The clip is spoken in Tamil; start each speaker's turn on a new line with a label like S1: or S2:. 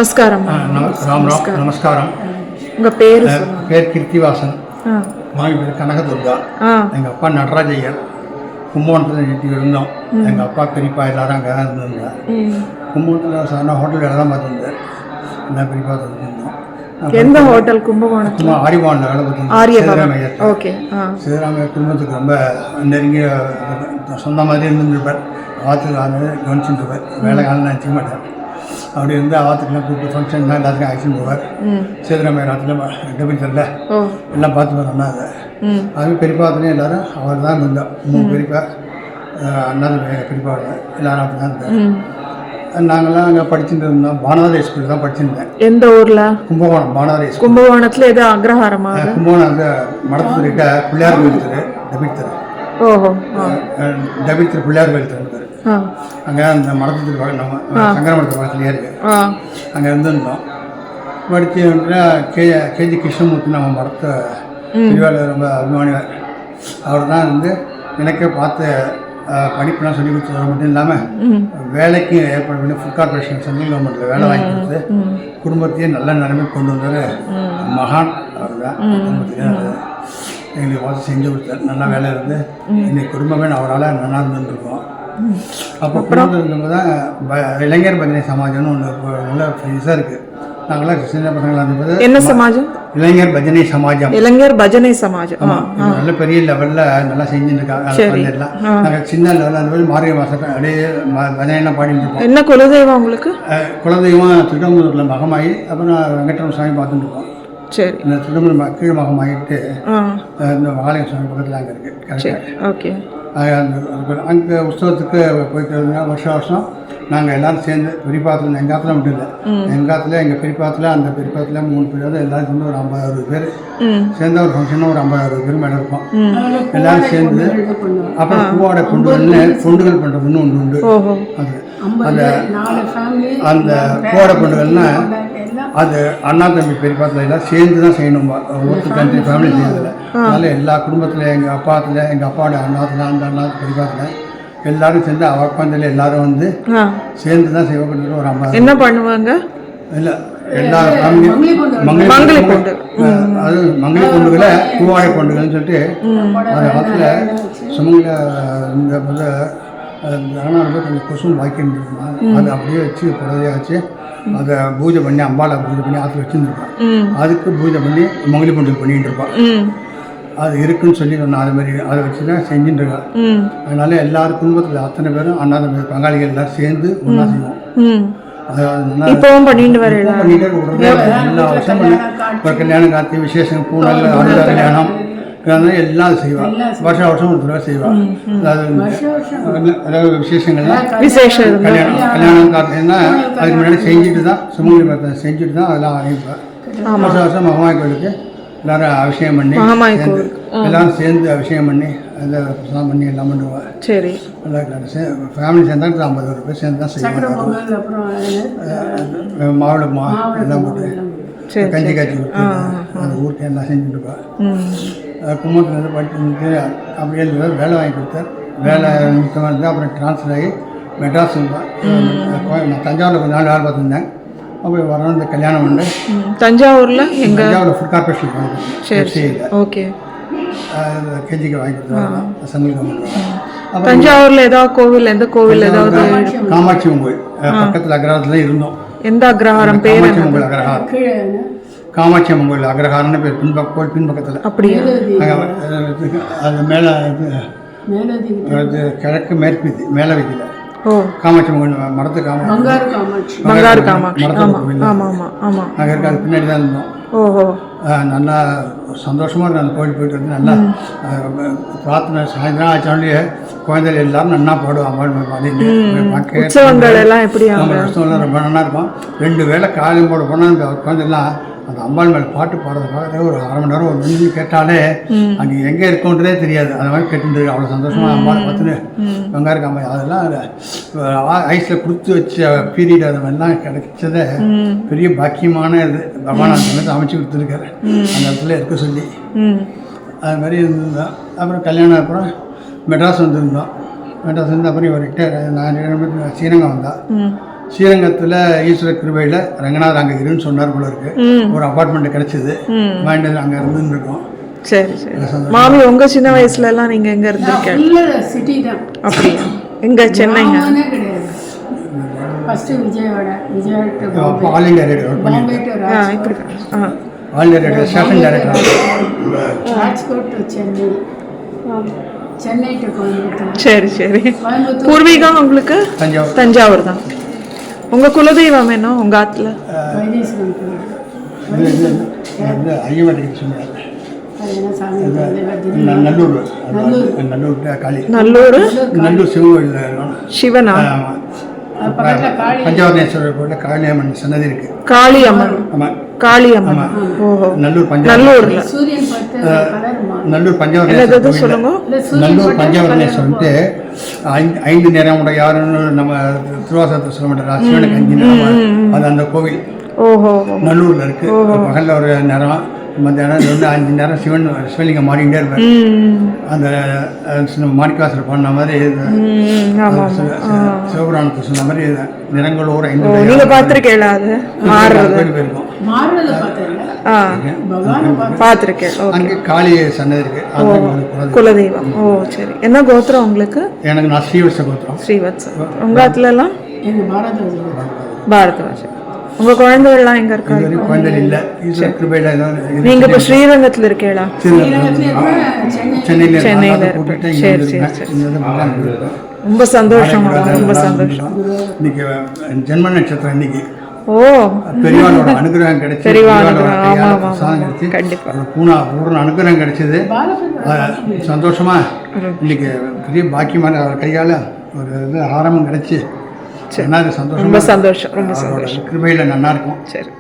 S1: நமஸ்காரம்.
S2: ராம் நமஸ்காரம்.
S1: உங்கள் பேர்?
S2: பேர் கிருத்திவாசன். மாமி பேர் கனகதுர்கா. எங்கள் அப்பா நடராஜையர். கும்பகோணத்தில் நிறுத்தி இருந்தோம். எங்கள் அப்பா பெரியப்பா எல்லாரும் அங்கே தான் இருந்திருந்தேன். கும்பகோணத்தில் சாதாரண ஹோட்டல் வேலை தான் பார்த்துருந்தேன். எல்லாம் பெரியப்பா இருந்தோம்.
S1: எந்த ஹோட்டல்? கும்பகோணத்தில்
S2: ஆரியபவனில் வேலை பார்த்துருந்தேன்.
S1: ஓகே.
S2: சிவராமையர் குடும்பத்துக்கு ரொம்ப நெருங்கிய சொந்த மாதிரி இருந்துருப்பார். ஆற்றுக்கு கவனிச்சுட்டு இருப்பார். வேலை காலம் நினச்சிக்க மாட்டார். அப்படி இருந்து ஆற்றுக்கெல்லாம் கூப்பிட்டு ஃபங்க்ஷன்லாம் எல்லாத்துக்கும் அழைச்சிட்டு போவார். சேதுராமையர் ஆற்றுல டெபிட்டரில் எல்லாம் பார்த்து வரோம்னா அது பெரியப்பாத்துலேயும் எல்லோரும் அவர் தான் இருந்தோம். 3 பெரியப்பா அண்ணாது பெரியப்பா எல்லோரும் அப்படி தான் இருந்தார். நாங்கள்லாம் அங்கே படிச்சுட்டு இருந்தோம். பானதாரி ஸ்கூலில் தான் படிச்சுருந்தேன்.
S1: எந்த ஊரில்?
S2: கும்பகோணம் பானதாரி ஸ்கூல்.
S1: கும்பகோணத்தில் எது அக்ரஹாரமா?
S2: கும்பகோணம் அந்த மடத்து இருக்க பிள்ளையார் கோயில் தெரு டெபிட் தெரு.
S1: ஓஹோ.
S2: டெபிட் தெரு பிள்ளையார் கோயில் தெரு. அங்கே அந்த மடத்துக்கு பக்கம் நம்ம சங்கர மடத்து பக்கத்துலேயே இருக்குது. அங்கே இருந்துருந்தோம். படித்து கேஜி கிருஷ்ணமூர்த்தி நம்ம மடத்தை பெரியவாள் ரொம்ப அபிமானியார். அவர் தான் எனக்கே பார்த்து படிப்புலாம் சொல்லி கொடுத்தது மட்டும் இல்லாமல் வேலைக்கு ஏற்பாடு பண்ணி ஃபுட் கார்பரேஷன் சென்ட்ரல் கவர்மெண்ட்டில் வேலை வாங்கி கொடுத்து குடும்பத்தையே நல்ல நிலைமைக்கு கொண்டு வந்தார் மகான். அவர் தான் குடும்பத்தையே எங்களுக்கு பார்த்து செஞ்சு கொடுத்தார். நல்லா வேலை இருந்து இன்னைக்கு குடும்பமே அவரால் நல்லா இருந்துருக்கோம். அப்போ குடும்பத்தில் இருந்தவங்க தான் இளைஞர் பஜனை சமாஜம்னு ஒன்று நல்ல ஃபேஸாக இருக்குது. நாங்களாம் சின்ன பசங்களாக இருந்தபோது
S1: என்ன சமாஜம்?
S2: இளைஞர் பஜனை சமாஜம்.
S1: இளைஞர் பஜனை சமாஜம்.
S2: நல்ல பெரிய லெவலில் நல்லா செஞ்சுட்டு இருக்காங்க. எல்லாம் நாங்கள் சின்ன லெவலில் இருந்தபோது மார்கழி மாதம் அப்படியே பஜனைலாம் பாடிட்டு இருக்கோம்.
S1: என்ன குலதெய்வம் உங்களுக்கு?
S2: குலதெய்வம் திருடம்பூரில் மகமாயி அப்புறம் வெங்கட்ராம சாமி பார்த்துட்டு இருக்கோம். சரி. இந்த திருடம்பூர் கீழ் மகமாயிட்டு இந்த மகாலய சாமி பக்கத்தில் அங்கே இருக்குது.
S1: ஓகே.
S2: அங்கே உற்சவத்துக்கு போயிட்டு இருந்தோம். வருஷம் நாங்கள் எல்லோரும் சேர்ந்து பெரியப்பாத்தில் எங்கள் காலத்தில் மட்டும் இல்லை, எங்கள் காலத்தில் எங்கள் பெரியப்பாத்தில் அந்த பெரியப்பாத்தில் 3 பேர் எல்லோரும் சேர்ந்து ஒரு 50-60 பேர் சேர்ந்த ஒரு ஃபங்க்ஷனாக ஒரு 50-60 பேர் மேலே இருப்போம். எல்லோரும் சேர்ந்து அப்புறம் பூவாடை பொண்டுகள் பண்ணுறதுன்னு ஒன்று உண்டு. அது அந்த அந்த பூவாடை பொண்டுகள்னால் அது அண்ணா தம்பி பெரியப்பாத்தில் எல்லாம் சேர்ந்து தான் செய்யணும். ஒருத்தர் தம்பி ஃபேமிலி செய்யறதில்ல. அதனால் எல்லா குடும்பத்தில் எங்கள் அப்பாவோட அண்ணாத்தில் அந்த அண்ணா பெரியப்பாத்தில் எல்லாரும் சேர்ந்து அவக்காந்தில் எல்லாரும் சேர்ந்து தான் செய்வாங்க. ஒரு 50
S1: என்ன பண்ணுவாங்க? இல்லை
S2: எல்லா ஃபேமிலியும் மங்களி பொண்டு, அது மங்களி பொண்டுகளை பூவாடை பொண்டுகள்னு சொல்லிட்டு அந்த காலத்தில் சுமங்கல இந்த கொஞ்சம் கொசும் பாக்கி இருந்துருக்குமா, அதை அப்படியே வச்சு புடவையாக வச்சு அதை பூஜை பண்ணி அம்பாவை பூஜை பண்ணி ஆற்றுல வச்சுருந்துருப்பான். அதுக்கு பூஜை பண்ணி மங்களி பொண்டுகள் பண்ணிகிட்டு இருப்பான். அது இருக்குன்னு சொல்லி நான் அது மாதிரி அதை வச்சு தான் செஞ்சுட்டு இருக்கேன். அதனால எல்லாரும் குடும்பத்தில் அத்தனை பேரும் அண்ணாத பங்காளிகள் எல்லாம் சேர்ந்து ஒன்றா செய்வோம். பண்ணிட்டு எல்லா வருஷம் பண்ணி ஒரு கல்யாணம் கார்த்தி விசேஷம் பூனல் அறுபது கல்யாணம் எல்லாம் செய்வாள். வருஷம் ஒரு தடவை செய்வாள். அதாவது விசேஷங்கள்லாம் கல்யாணம் கார்த்தின்னா அதுக்கு முன்னாடி செஞ்சுட்டு தான் சுமங்கலி மரத்தை செஞ்சுட்டு தான் அதெல்லாம் அனுப்பேன். வருஷம் மகமாய் கோயிலுக்கு எல்லாரும் அபிஷேகம் பண்ணி எல்லாரும் சேர்ந்து அபிஷேகம் பண்ணி அந்த பிரசாதம் பண்ணி எல்லாம் பண்ணுவாள். சரி. ஃபேமிலி சேர்ந்தாலும் 50 பேர் சேர்ந்து தான் செய்வாங்க. மாவிளமா எல்லாம் போட்டு கஞ்சி காய்ச்சி கொடுத்து அந்த ஊருக்கு எல்லாம் செஞ்சுட்டு இருப்பாள். கும்பகோணத்துலேருந்து படிச்சு அப்படியே வேலை வாங்கி கொடுத்தார். வேலை நிமித்தமாக இருந்து அப்புறம் ட்ரான்ஸ்ஃபர் ஆகி மெட்ராஸ் நான் தஞ்சாவூரில் கொஞ்ச நாள் வேலை பார்த்துருந்தேன். அப்போ வரணும் இந்த கல்யாணம் பண்ணு தஞ்சாவூரில் தஞ்சாவூரில் ஃபுட் கார்பரேஷன் வாங்கிக்கிறேன். ஓகே. கேஜிக்கு வாங்கி கொடுத்துருவாங்க சங்கீதம்.
S1: தஞ்சாவூரில் ஏதாவது கோவில்? எந்த கோவில்? ஏதாவது
S2: காமாட்சி கோயில் பக்கத்தில் அக்ரஹாரத்தில் இருந்தோம்.
S1: எந்த அக்ரஹாரம் பேர்?
S2: காமாட்சி கோயில் அக்ரஹாரம். காமாட்சி அம்மன் கோயில் அக்ரஹாரம்னு பேர். கோயில் பின்பக்கத்தில் அப்படியே அது மேலே இது கிழக்கு மேற்கு வீதி மேலே வீதியில் காமாட்சி அம்மன் மடத்து காமாட்சி அங்கே இருக்க அது பின்னாடி தான் இருந்தோம். நல்லா சந்தோஷமாக இருக்கும் அந்த கோயில் போயிட்டு வந்து நல்லா பிரார்த்தனை சாயந்தரம் ஆச்சாலே குழந்தைகள் எல்லாரும் நல்லா பாடுவாங்க.
S1: உற்சவங்கள் எப்படி
S2: ரொம்ப நல்லா இருக்கும். 2 வேளை காலையும் போட போனால் அந்த குழந்தைலாம் அந்த அம்பாள் மேலே பாட்டு பாடுறதுக்காக ஒரு 1/2 மணி நேரம் ஒரு நிமிஷம் கேட்டாலே அங்கே எங்கே இருக்கோன்றதே தெரியாது. அந்த மாதிரி கேட்டுருக்கு. அவ்வளோ சந்தோஷமாக அம்பாள் பார்த்துன்னு வெங்காய காமாய் அதெல்லாம் ஐஸில் கொடுத்து வச்ச பீரியட் அது மாதிரிலாம் கிடைச்சதே பெரிய பாக்கியமான இது. பகவான் அந்த மாதிரி அமைச்சு கொடுத்துருக்காரு அந்த இடத்துல இருக்க சொல்லி. அது மாதிரி இருந்திருந்தோம். அப்புறம் கல்யாணம் அப்புறம் மெட்ராஸ் வந்துருந்தோம். மெட்ராஸ் வந்து அப்புறம் இவர்கிட்ட நான் ஸ்ரீரங்கம் வந்தேன். ஸ்ரீரங்கத்தில் ஈஸ்வர கிருபையில் ரங்கநாதர் அங்கே இருன்னு சொன்னார் போல இருக்கு. ஒரு அப்பார்ட்மெண்ட் கிடைச்சிது, வாங்கிட்டு அங்கே இருந்துன்னு இருக்கோம்.
S1: சரி சரி. மாமி உங்க சின்ன வயசுல எல்லாம் நீங்க எங்க இருந்திருக்கீங்க?
S3: சிட்டி தான்.
S1: அப்படியா? எங்க சென்னைங்க?
S3: கிடையாது. ஃபர்ஸ்ட் விஜயவாடா,
S2: அப்போ ஆல் இண்டியா ரேடியோ ஒர்க் பண்ணி
S1: இப்படி
S2: all India radio station director.
S3: Rajkot to Chennai, Chennai to Coimbatore.
S1: சரி சரி. பூர்வீகம் உங்களுக்கு
S2: தஞ்சாவூர்.
S1: தஞ்சாவூர் தான். உங்க குலதெய்வம் என்ன உங்க ஆத்துல?
S3: வைத்தீஸ்வரன் கோயில்.
S2: ஐயமாட்டிக்கு சொன்னார்.
S3: அது என்ன சாமி பேரு?
S2: நல்லூர். நல்லூர் காளி.
S1: நல்லூர்.
S2: நல்லூர் சிவன் கோயில்.
S1: சிவனா?
S2: பஞ்சவர்ணேஸ்வரர் கோயில்ல காளியம்மன் சன்னதி இருக்கு.
S1: காளியம்மன்.
S2: ஆமாம்,
S1: காளியம்மன். ஓஹோ.
S2: நல்லூர்
S1: நல்லூர்ல.
S3: சூரியன் பார்த்து கலருமா?
S2: நல்லூர் பஞ்சவர்ணேஸ்வரர்
S1: சொல்லுங்க.
S2: நல்லூர் பஞ்சவர்ணேஸ்வரன்ட்டு 5 நிறம் உடைய யாருன்னு நம்ம திருவாசகத்தை சொல்ல மாட்டோம். சிவனுக்கு 5 நிறம். அது அந்த கோவில்
S1: ஓஹோ
S2: நல்லூர்ல இருக்கு. பகல்ல ஒரு நேரம், மத்தியானம் 5 நேரம் சிவலிங்கம் மாறிக்கிட்டே இருப்பார். அந்த மாணிக்காசர் பண்ண மாதிரி சிவபுராணத்தை சொன்ன மாதிரி நிறங்களோட
S1: நீங்க பார்த்துருக்கீங்களா? அது
S2: போயிருக்கோம்.
S1: பார்த்துருக்கேன்.
S2: அங்கே காளி சன்னதி இருக்கு.
S1: குலதெய்வம். ஓ சரி. என்ன கோத்திரம் உங்களுக்கு?
S2: எனக்கு நான் ஸ்ரீவத்ச கோத்திரம்.
S1: ஸ்ரீவத்ச. உங்க ஆத்துல எல்லாம்? பாரதவாசி. உங்க குழந்தைகள்லாம் எங்க இருக்காங்க?
S2: குழந்தை இல்ல.
S1: நீங்க இப்ப ஸ்ரீரங்கத்துல இருக்கீங்களா?
S2: சென்னையில.
S1: சரி சரி சரி. ரொம்ப சந்தோஷம், ரொம்ப சந்தோஷம்.
S2: இன்னைக்கு ஜென்ம நட்சத்திரம். இன்னைக்கு
S1: ஓ
S2: பெரியவாளோட அனுகிரகம் கிடைச்சு,
S1: கண்டிப்பா
S2: பூர்ண அனுகிரகம் கிடைச்சது. சந்தோஷமா இன்னைக்கு பெரிய பாக்கியமான அவர் கையால ஒரு இது ஆரம்பம் கிடைச்சி சந்தோஷம்.
S1: ரொம்ப சந்தோஷம், ரொம்ப சந்தோஷம்.
S2: கிருபையில நல்லா இருக்கும்.
S1: சரி.